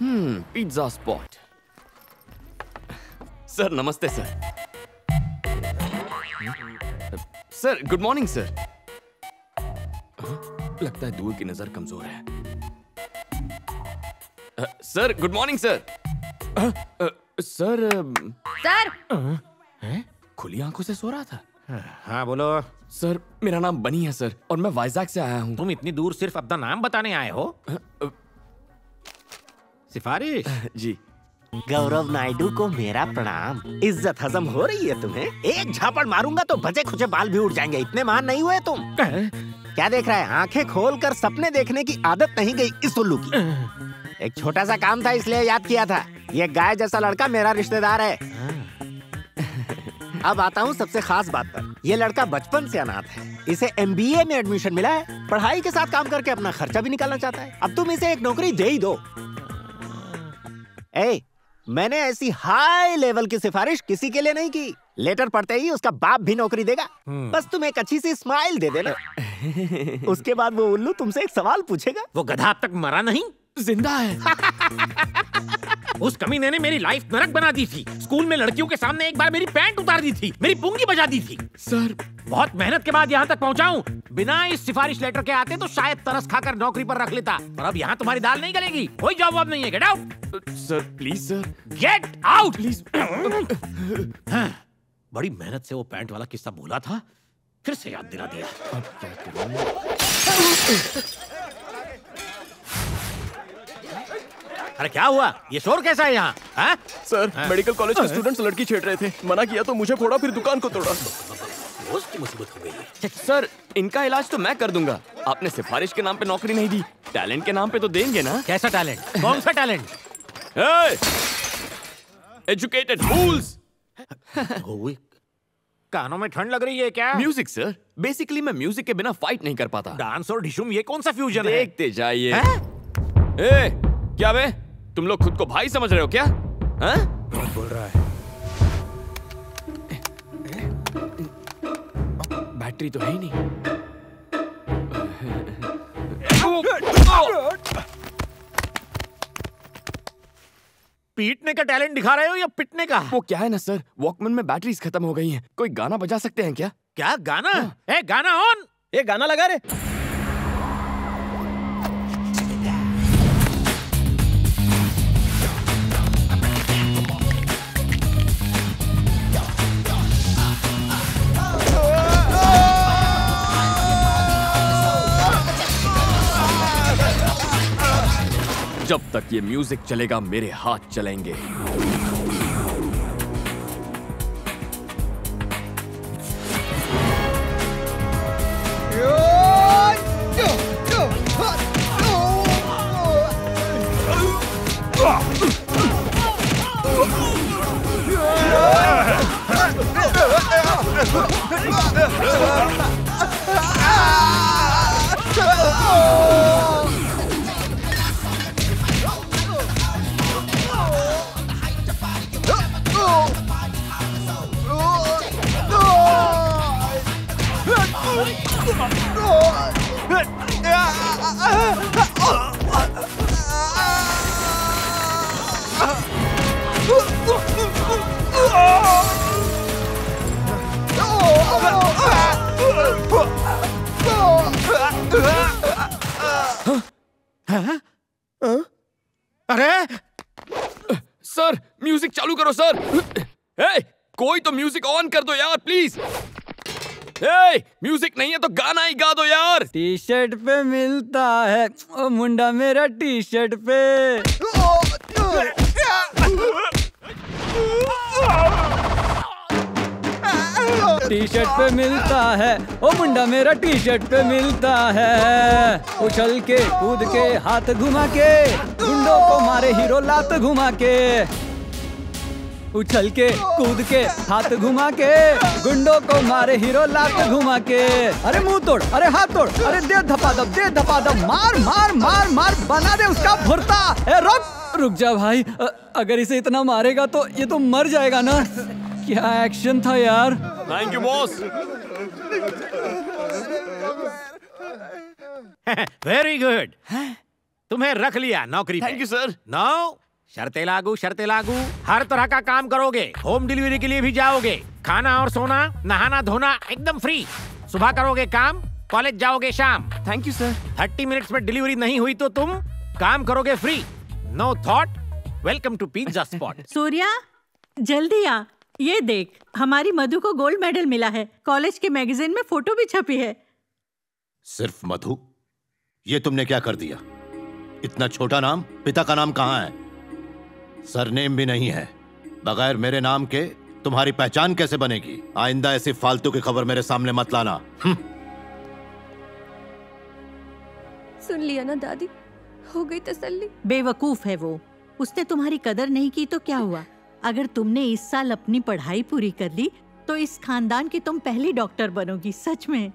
Pizza spot. Sir नमस्ते sir. Sir good morning sir. लगता है दूर की नजर कमजोर है। Sir good morning sir. Sir खुली आंखों से सो रहा था। हाँ बोलो। सर मेरा नाम बनी है सर, और मैं वाइजैक से आया हूँ। तुम इतनी दूर सिर्फ अपना नाम बताने आए हो? सिफारिश? जी। गौरव नायडू को मेरा प्रणाम। इज्जत हजम हो रही है तुम्हें? एक झापड़ मारूंगा तो बचे खुचे बाल भी उड़ जाएंगे। इतने महान नहीं हुए तुम। क्या देख रहा है? आंखें खोलकर सपने देखने की आदत नहीं गई इस उल्लू की। एक छोटा सा काम था इसलिए याद किया था। ये गाय जैसा लड़का मेरा रिश्तेदार है। अब आता हूँ सबसे खास बात पर। ये लड़का बचपन से अनाथ है। इसे MBA में एडमिशन मिला है। पढ़ाई के साथ काम करके अपना खर्चा भी निकालना चाहता है। अब तुम इसे एक नौकरी दे ही दो। मैंने ऐसी हाई लेवल की सिफारिश किसी के लिए नहीं की। लेटर पढ़ते ही उसका बाप भी नौकरी देगा। बस तुम एक अच्छी सी स्माइल दे देना। उसके बाद वो उल्लू तुमसे एक सवाल पूछेगा। वो गधा अब तक मरा नहीं? जिंदा है। उस कमीने ने मेरी लाइफ नरक बना दी थी। स्कूल में लड़कियों के सामने एक बार मेरी पैंट उतार दी थी, मेरी पुंगी बजा दी थी। सर बहुत मेहनत के बाद यहाँ तक पहुँचा हूँ। बिना इस सिफारिश लेटर के आते तो शायद तरस खाकर नौकरी पर रख लेता। पर अब यहाँ तुम्हारी दाल नहीं गलेगी। कोई जॉब वॉब नहीं है। Get out. Sir please sir. Get out please. बड़ी मेहनत से वो पैंट वाला किस्सा बोला था, फिर से याद दिला दिया। अब क्या करूं? अरे क्या हुआ? ये शोर कैसा है यहाँ? सर मेडिकल कॉलेज के स्टूडेंट्स लड़की छेड़ रहे थे। मना किया तो मुझे फोड़ा, फिर दुकान को तोड़ा। रोज की मुसीबत हो गई है। सर इनका इलाज तो मैं कर दूंगा। आपने सिफारिश के नाम पे नौकरी नहीं दी, टैलेंट के नाम पे तो देंगे ना? कैसा टैलेंट? कौन सा टैलेंट? एजुकेटेड फूल्स। कानों में ठंड लग रही है क्या? Music sir. बेसिकली मैं म्यूजिक के बिना फाइट नहीं कर पाता। डांस और डिशुम, ये कौन सा फ्यूजन है? देखते जाइए। क्या बे? तुम लोग खुद को भाई समझ रहे हो क्या? कौन बोल रहा है? बैटरी तो है ही नहीं। पीटने का टैलेंट दिखा रहे हो या पिटने का? वो क्या है ना सर, वॉकमैन में बैटरीज खत्म हो गई हैं। कोई गाना बजा सकते हैं क्या? क्या गाना? गाना ऑन। गाना लगा रे। जब तक ये म्यूजिक चलेगा मेरे हाथ चलेंगे। अरे सर म्यूजिक चालू करो सर। कोई तो म्यूजिक ऑन कर दो यार प्लीज। म्यूजिक नहीं है तो गाना ही गा दो यार। टी शर्ट पे मिलता है ओ मुंडा मेरा टी शर्ट पे। टी शर्ट पे मिलता है ओ मुंडा मेरा टी शर्ट पे मिलता है। उछल के कूद के हाथ घुमा के गुंडों को मारे हीरो लात घुमा के। उछल के कूद के हाथ घुमा के गुंडों को मारे हीरो लात घुमा के। अरे मुंह तोड़, अरे हाथ तोड़, अरे दे धपाधप, दे धपाधप, मार मार मार मार, बना दे उसका भुर्ता। रुक जा भाई, अगर इसे इतना मारेगा तो ये तो मर जाएगा ना। क्या एक्शन था यार। Thank you boss. Very good. तुम्हें रख लिया नौकरी पे। Thank you sir. नो, शर्तें लागू, शर्तें लागू। हर तरह का काम करोगे, होम डिलीवरी के लिए भी जाओगे, खाना और सोना, नहाना धोना एकदम फ्री। सुबह करोगे काम, कॉलेज जाओगे शाम। Thank you sir. 30 मिनट्स में डिलीवरी नहीं हुई तो तुम काम करोगे free. No thought. Welcome to pizza spot. Surya, जल्दी आ, ये देख, हमारी मधु को गोल्ड मेडल मिला है। कॉलेज के मैगजीन में फोटो भी छपी है। सिर्फ मधु? ये तुमने क्या कर दिया? इतना छोटा नाम, पिता का नाम कहाँ है? सरनेम भी नहीं है। बगैर मेरे नाम के तुम्हारी पहचान कैसे बनेगी? आइंदा ऐसी फालतू की खबर मेरे सामने मत लाना। सुन लिया ना दादी, हो गई तसल्ली। बेवकूफ है वो, उसने तुम्हारी कदर नहीं की तो क्या हुआ? अगर तुमने इस साल अपनी पढ़ाई पूरी कर ली तो इस खानदान की तुम पहली डॉक्टर बनोगी, सच में।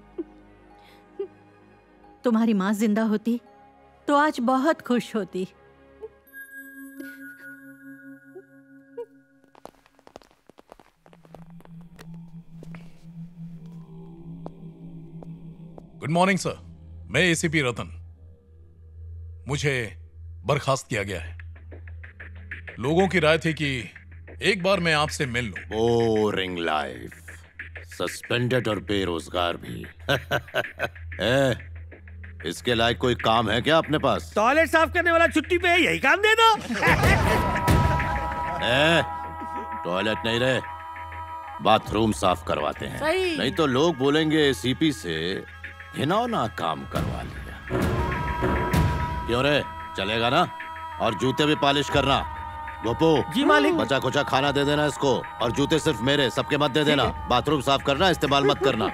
तुम्हारी माँ जिंदा होती तो आज बहुत खुश होती। गुड मॉर्निंग सर, मैं एसीपी रतन। मुझे बर्खास्त किया गया है। लोगों की राय थी कि एक बार मैं आपसे मिल लूं। बोरिंग लाइफ, सस्पेंडेड और बेरोजगार भी। इसके लायक कोई काम है क्या अपने पास? टॉयलेट साफ करने वाला छुट्टी पे है, यही काम दे दो। टॉयलेट नहीं रहे, बाथरूम साफ करवाते हैं। सही। नहीं तो लोग बोलेंगे एसीपी से घिनौना काम करवा लिया। क्यों रे, चलेगा ना? और जूते भी पॉलिश करना। गोपू, जी मालिक। बचा कुचा खाना दे देना इसको, और जूते सिर्फ मेरे, सबके मत दे देना। बाथरूम साफ करना, इस्तेमाल मत करना।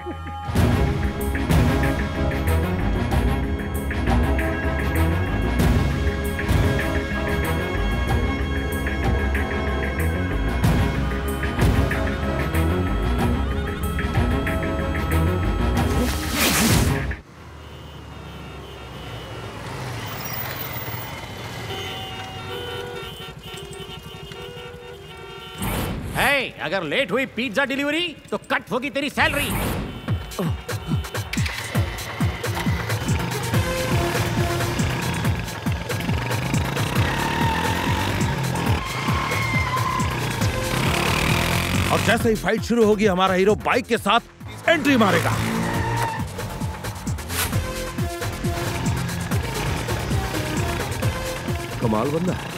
अगर लेट हुई पिज्जा डिलीवरी तो कट होगी तेरी सैलरी। और जैसे ही फाइट शुरू होगी हमारा हीरो बाइक के साथ एंट्री मारेगा। कमाल बंदा है।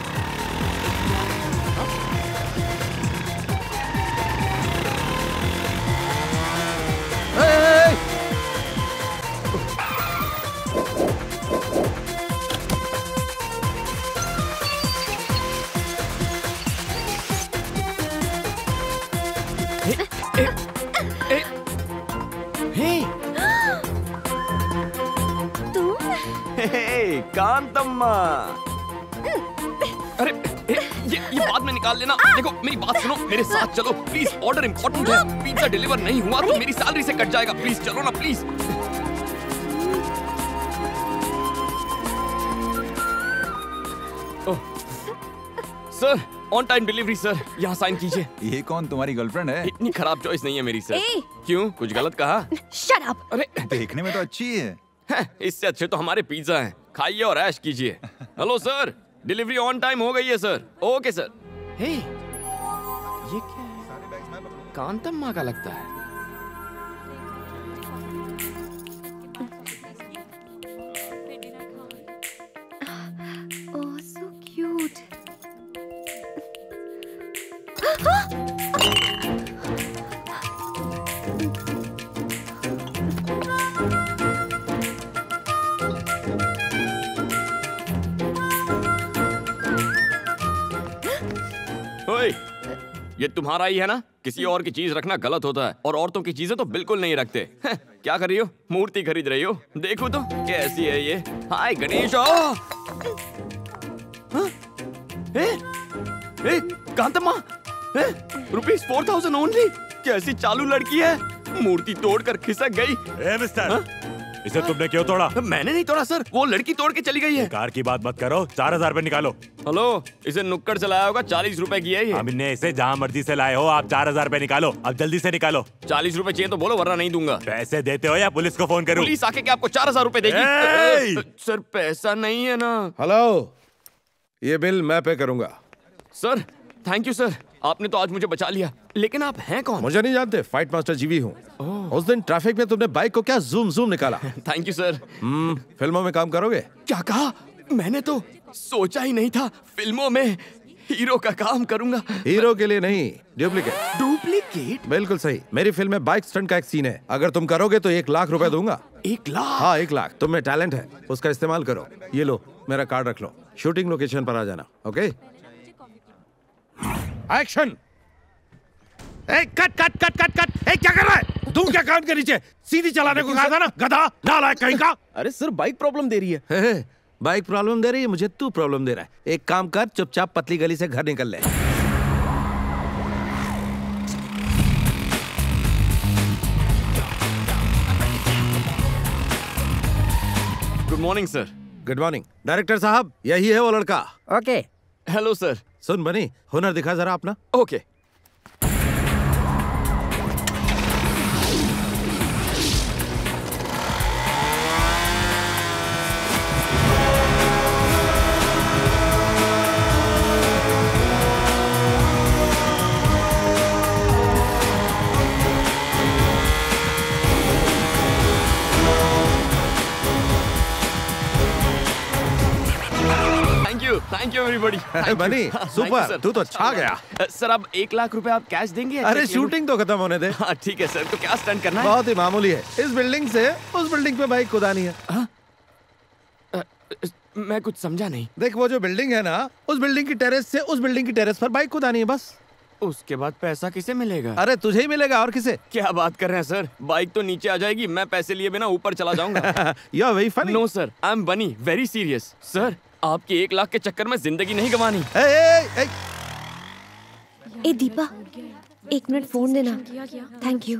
कांतम्मा, अरे ये बाद में निकाल लेना। देखो मेरी बात सुनो, मेरे साथ चलो प्लीज। ऑर्डर इम्पोर्टेंट है, पिज्जा डिलीवर नहीं हुआ तो मेरी सैलरी से कट जाएगा। प्लीज चलो ना, please. Sir, on time delivery sir, यहाँ साइन कीजिए। ये कौन, तुम्हारी गर्लफ्रेंड है? इतनी खराब चॉइस नहीं है मेरी सर। क्यों, कुछ गलत कहा? Shut up. अरे देखने में तो अच्छी है। इससे अच्छे तो हमारे पिज्जा हैं, खाइए और ऐश कीजिए। Hello sir, delivery on time हो गई है सर। Okay sir. हे, ये क्या है? कांतम्मा का लगता है। ओह सो क्यूट। ये तुम्हारा ही है ना? किसी और की चीज रखना गलत होता है, और औरतों की चीजें तो बिल्कुल नहीं रखते। क्या कर रही हो? मूर्ति खरीद रही हो? देखो तो कैसी है ये। हाय गणेश। कांतम्मा, ₹4000 ओनली। कैसी चालू लड़की है, मूर्ति तोड़कर खिसक गई। मिस्टर, इसे तुमने क्यों तोड़ा? मैंने नहीं तोड़ा सर, वो लड़की तोड़ के चली गई है। कार की बात मत करो, 4000 रुपए निकालो। हेलो, इसे नुक्कड़ से लाया होगा, 40 रुपए की है ये। हमने इसे जहाँ मर्जी से लाए हो, आप 4000 रुपए निकालो, अब जल्दी से निकालो। 40 रुपए चाहिए तो बोलो, वरना नहीं दूंगा। पैसे देते हो या पुलिस को फोन करूं? पुलिस आके क्या आपको 4000 रुपए देगी? सर पैसा नहीं है ना। हेलो, ये बिल मैं पे करूंगा। सर थैंक यू सर, आपने तो आज मुझे बचा लिया। लेकिन आप हैं कौन? मुझे नहीं जानते, फाइट मास्टर जीवी हूँ। उस दिन ट्रैफिक में तुमने बाइक को क्या जूम जूम निकाला। Thank you sir. फिल्मों में काम करोगे? क्या कहा? मैंने तो सोचा ही नहीं था फिल्मों में हीरो का काम करूंगा। हीरो के लिए नहीं, डुप्लीकेट। डुप्लीकेट? बिल्कुल सही। मेरी फिल्म में बाइक स्टंट का एक सीन है, अगर तुम करोगे तो 1 लाख रुपए दूंगा। 1 लाख? हाँ 1 लाख। तुम में टैलेंट है, उसका इस्तेमाल करो। ये लो, मेरा कार्ड रख लो, शूटिंग लोकेशन पर आ जाना। Okay, action. Cut cut cut cut cut. क्या कर रहा है तू? क्या कान के नीचे सीधी चलाने को कहा था ना, गधा नालायक कहीं का। अरे सर बाइक प्रॉब्लम दे रही है। बाइक प्रॉब्लम दे रही है, मुझे तू प्रॉब्लम दे रहा है। एक काम कर, चुपचाप पतली गली से घर निकल ले। Good morning sir. Good morning. Director साहब, यही है वो लड़का। ओके। Hello sir. सुन बनी, हुनर दिखा जरा अपना। ओके। Thank you everybody. बनी सुपर, तू तो छा गया। सर अब 1 लाख रुपए आप कैश देंगे? अरे शूटिंग तो खत्म होने दे। हाँ ठीक है सर, तो क्या स्टंट करना है? बहुत ही मामूली है, इस बिल्डिंग से उस बिल्डिंग पे बाइक कुदानी है। मैं कुछ समझा नहीं। देख वो जो बिल्डिंग है ना, उस बिल्डिंग की टेरेस से उस बिल्डिंग की टेरेस पर बाइक कुदानी है बस। उसके बाद पैसा किसे मिलेगा? अरे तुझे ही मिलेगा, और किसे? क्या बात कर रहे हैं सर, बाइक तो नीचे आ जाएगी, मैं पैसे लिए बिना ऊपर चला जाऊंगा। You are very funny. No sir, I am Bunny, very serious. Sir आपके 1 लाख के चक्कर में जिंदगी नहीं गंवानी। ए दीपा, 1 मिनट फोन देना। Thank you.